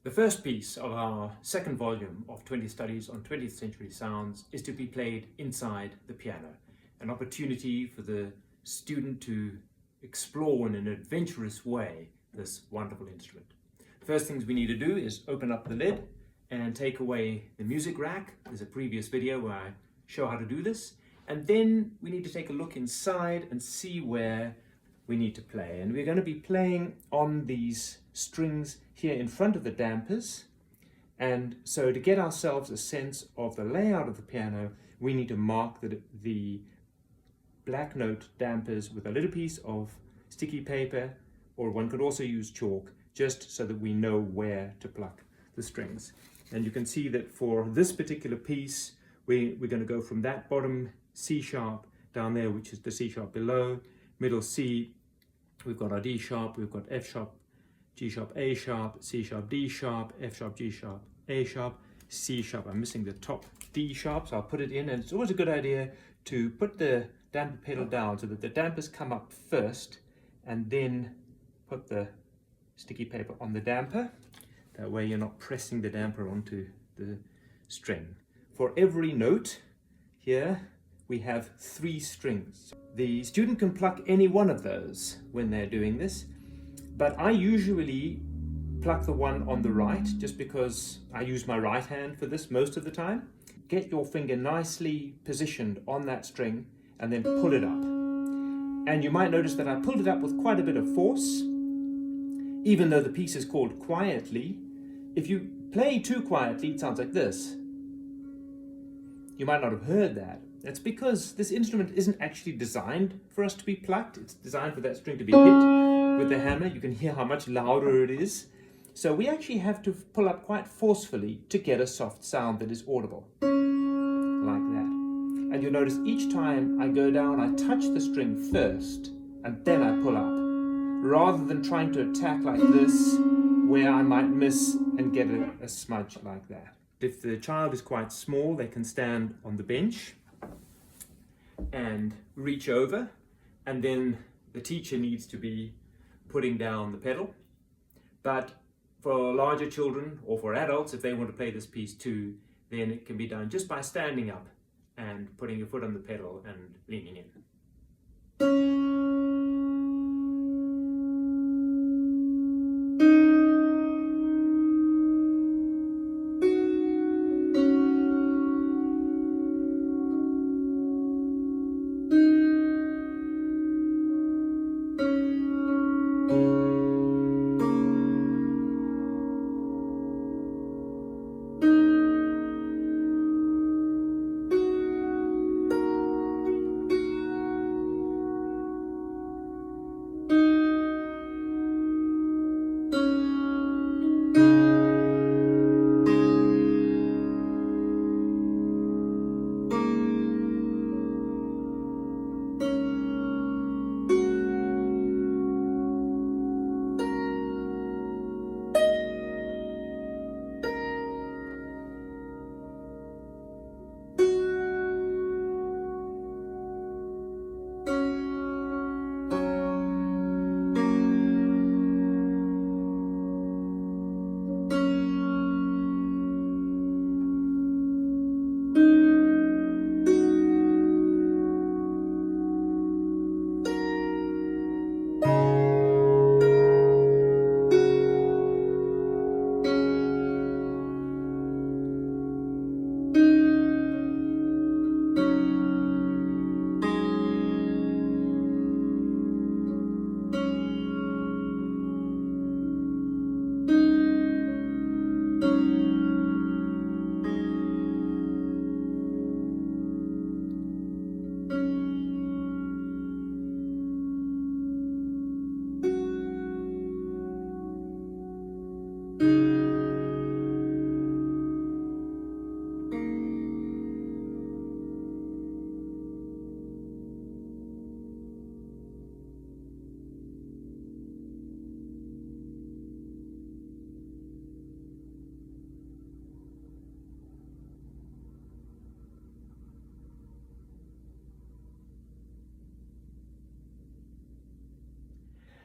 The first piece of our second volume of 20 Studies on 20th Century Sounds is to be played inside the piano, an opportunity for the student to explore in an adventurous way this wonderful instrument. First things we need to do is open up the lid and take away the music rack. There's a previous video where I show how to do this. And then we need to take a look inside and see where we need to play. And we're going to be playing on these strings here in front of the dampers. And so to get ourselves a sense of the layout of the piano, we need to mark the black note dampers with a little piece of sticky paper, or one could also use chalk, just so that we know where to pluck the strings. And you can see that for this particular piece, we're going to go from that bottom C sharp down there, which is the C sharp below, middle C, we've got our D sharp, we've got F sharp, G sharp, A sharp, C sharp, D sharp, F sharp, G sharp, A sharp, C sharp. I'm missing the top D sharp, so I'll put it in. And it's always a good idea to put the damper pedal down so that the dampers come up first, and then put the sticky paper on the damper. That way you're not pressing the damper onto the string. For every note here, we have 3 strings. The student can pluck any one of those when they're doing this, but I usually pluck the one on the right, just because I use my right hand for this most of the time. Get your finger nicely positioned on that string and then pull it up. And you might notice that I pulled it up with quite a bit of force, even though the piece is called quietly. If you play too quietly, it sounds like this. You might not have heard that. That's because this instrument isn't actually designed for us to be plucked. It's designed for that string to be hit with the hammer. You can hear how much louder it is. So we actually have to pull up quite forcefully to get a soft sound that is audible, like that. And you'll notice each time I go down, I touch the string first, and then I pull up, rather than trying to attack like this, where I might miss and get a smudge like that. If the child is quite small, they can stand on the bench and reach over, and then the teacher needs to be putting down the pedal. But for larger children, or for adults, if they want to play this piece too, then it can be done just by standing up and putting your foot on the pedal and leaning in.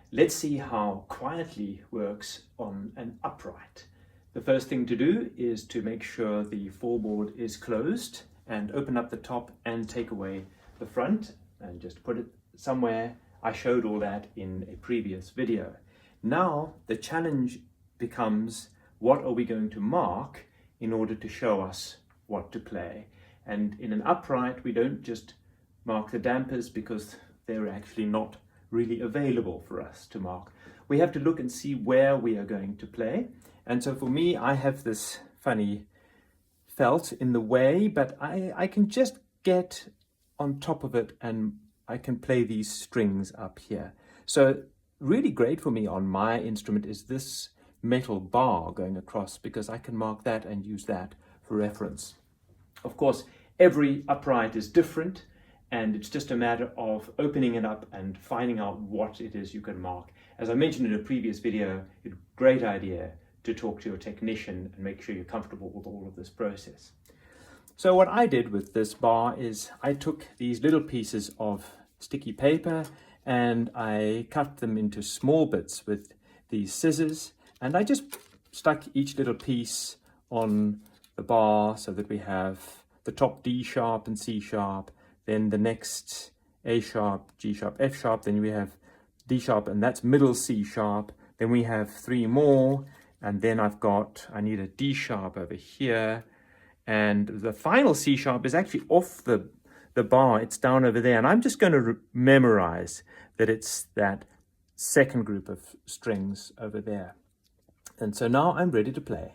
Let's see how quietly works on an upright. The first thing to do is to make sure the floorboard is closed and open up the top and take away the front and just put it somewhere. I showed all that in a previous video. Now the challenge becomes, what are we going to mark in order to show us what to play? And in an upright, we don't just mark the dampers because they're actually not really available for us to mark. We have to look and see where we are going to play. And so for me, I have this funny felt in the way, but I can just get on top of it and I can play these strings up here. So really great for me on my instrument is this metal bar going across, because I can mark that and use that for reference. Of course, every upright is different, and it's just a matter of opening it up and finding out what it is you can mark. As I mentioned in a previous video, it's a great idea to talk to your technician and make sure you're comfortable with all of this process. So what I did with this bar is I took these little pieces of sticky paper and I cut them into small bits with these scissors, and I just stuck each little piece on the bar so that we have the top D sharp and C sharp, then the next A sharp, G sharp, F sharp, then we have D sharp, and that's middle C sharp, then we have 3 more, and then I need a D sharp over here, and the final C sharp is actually off the bar, it's down over there, and I'm just going to memorize that it's that second group of strings over there. And so now I'm ready to play.